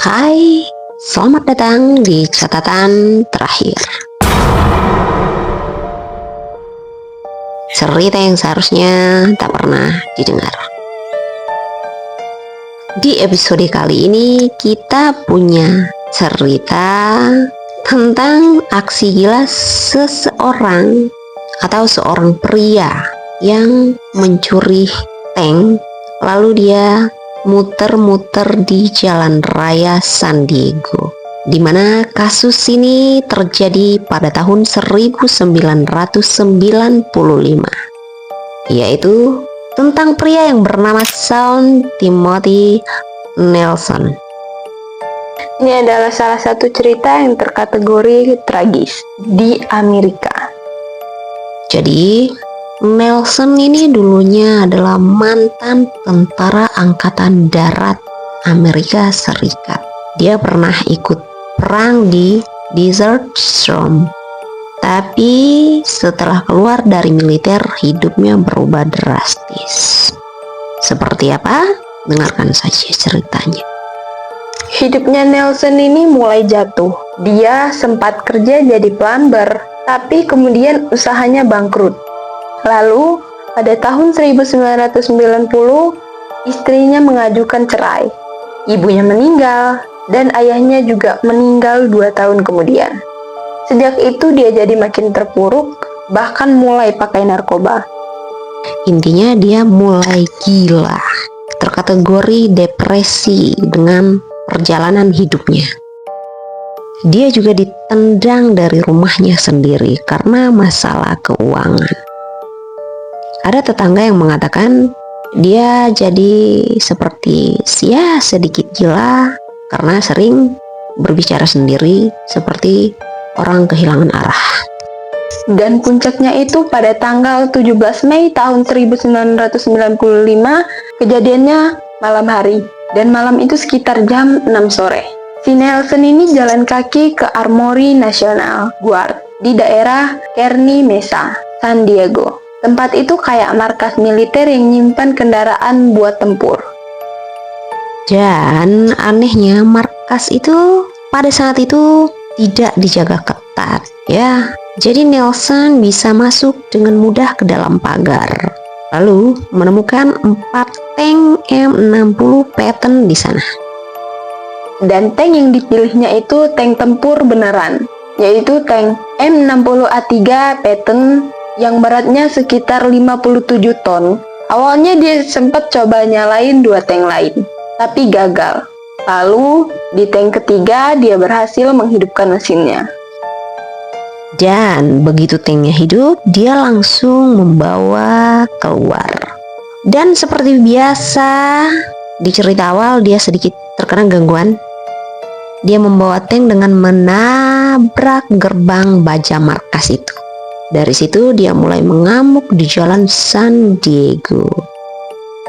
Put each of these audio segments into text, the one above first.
Hai, selamat datang di catatan terakhir. Cerita yang seharusnya tak pernah didengar. Di episode kali ini kita punya cerita tentang aksi gila seseorang atau seorang pria yang mencuri tank, lalu dia muter-muter di jalan raya San Diego, di mana kasus ini terjadi pada tahun 1995, yaitu tentang pria yang bernama Shawn Timothy Nelson. Ini adalah salah satu cerita yang terkategori tragis di Amerika. Jadi Nelson ini dulunya adalah mantan tentara angkatan darat Amerika Serikat. Dia pernah ikut perang di Desert Storm. Tapi setelah keluar dari militer, hidupnya berubah drastis. Seperti apa? Dengarkan saja ceritanya. Hidupnya Nelson ini mulai jatuh. Dia sempat kerja jadi plumber, tapi kemudian usahanya bangkrut. Lalu, pada tahun 1990, istrinya mengajukan cerai. Ibunya meninggal, dan ayahnya juga meninggal 2 tahun kemudian. Sejak itu dia jadi makin terpuruk, bahkan mulai pakai narkoba. Intinya dia mulai gila, terkategori depresi dengan perjalanan hidupnya. Dia juga ditendang dari rumahnya sendiri karena masalah keuangan. Ada tetangga yang mengatakan dia jadi seperti sedikit gila karena sering berbicara sendiri seperti orang kehilangan arah. Dan puncaknya itu pada tanggal 17 Mei tahun 1995, kejadiannya malam hari, dan malam itu sekitar jam 6 sore. Si Nelson ini jalan kaki ke Armory National Guard di daerah Kearny Mesa, San Diego. Tempat itu kayak markas militer yang nyimpan kendaraan buat tempur. Dan anehnya markas itu pada saat itu tidak dijaga ketat ya. Jadi Nelson bisa masuk dengan mudah ke dalam pagar. Lalu menemukan 4 tank M60 Patton di sana. Dan tank yang dipilihnya itu tank tempur beneran, yaitu tank M60A3 Patton yang beratnya sekitar 57 ton. Awalnya dia sempat coba nyalain 2 tank lain, tapi gagal. Lalu di tank ketiga dia berhasil menghidupkan mesinnya. Dan begitu tanknya hidup, dia langsung membawa keluar. Dan seperti biasa di cerita awal, dia sedikit terkena gangguan. Dia membawa tank dengan menabrak gerbang baja markas itu. Dari situ dia mulai mengamuk di jalan San Diego.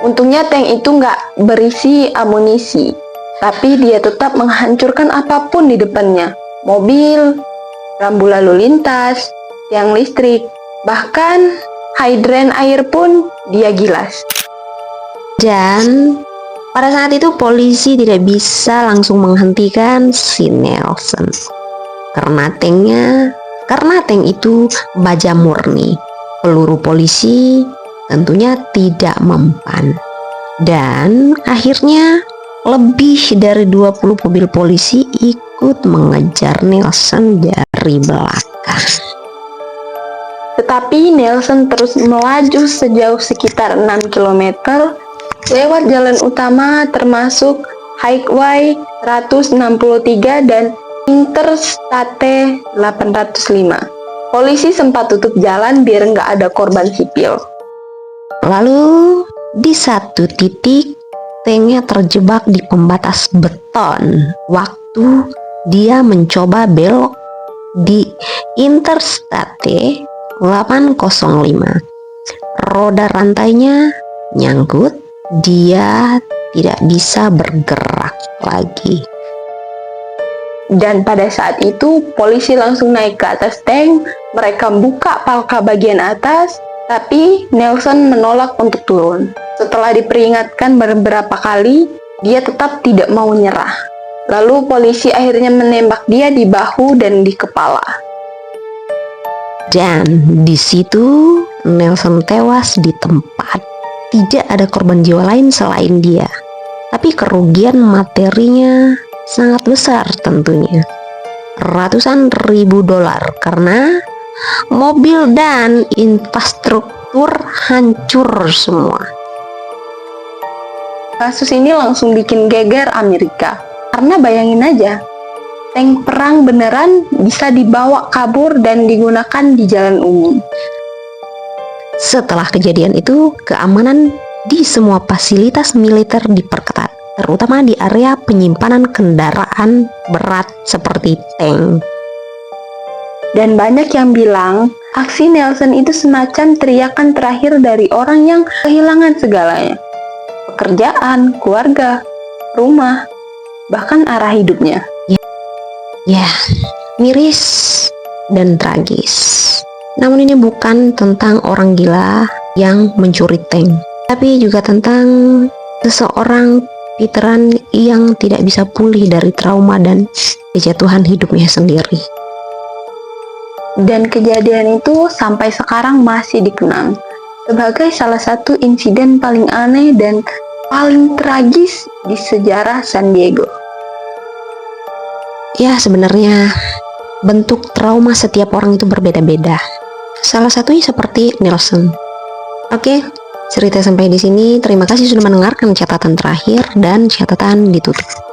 Untungnya tank itu nggak berisi amunisi, tapi dia tetap menghancurkan apapun di depannya. Mobil, rambu lalu lintas, tiang listrik, bahkan hidran air pun dia gilas. Dan pada saat itu polisi tidak bisa langsung menghentikan si Nelson. Karena tank itu baja murni. Peluru polisi tentunya tidak mempan. Dan akhirnya lebih dari 20 mobil polisi ikut mengejar Nelson dari belakang. Tetapi Nelson terus melaju sejauh sekitar 6 km lewat jalan utama termasuk Highway 163 dan Interstate 805. Polisi sempat tutup jalan biar nggak ada korban sipil. Lalu di satu titik tanknya terjebak di pembatas beton waktu dia mencoba belok di Interstate 805. Roda rantainya nyangkut, dia tidak bisa bergerak lagi. Dan pada saat itu, polisi langsung naik ke atas tank. Mereka buka palka bagian atas, tapi Nelson menolak untuk turun. Setelah diperingatkan beberapa kali, dia tetap tidak mau nyerah. Lalu polisi akhirnya menembak dia di bahu dan di kepala. Dan di situ Nelson tewas di tempat. Tidak ada korban jiwa lain selain dia. Tapi kerugian materinya sangat besar tentunya. Ratusan ribu dolar karena mobil dan infrastruktur hancur semua. Kasus ini langsung bikin geger Amerika. Karena bayangin aja, tank perang beneran bisa dibawa kabur dan digunakan di jalan umum. Setelah kejadian itu, keamanan di semua fasilitas militer diperketat, terutama di area penyimpanan kendaraan berat seperti tank. Dan banyak yang bilang, aksi Nelson itu semacam teriakan terakhir dari orang yang kehilangan segalanya. Pekerjaan, keluarga, rumah, bahkan arah hidupnya. Ya, miris dan tragis. Namun ini bukan tentang orang gila yang mencuri tank, tapi juga tentang seseorang veteran yang tidak bisa pulih dari trauma dan kejatuhan hidupnya sendiri. Dan kejadian itu sampai sekarang masih dikenang sebagai salah satu insiden paling aneh dan paling tragis di sejarah San Diego. Ya, sebenarnya bentuk trauma setiap orang itu berbeda-beda. Salah satunya seperti Nelson. Oke, cerita sampai di sini. Terima kasih sudah mendengarkan catatan terakhir dan catatan ditutup.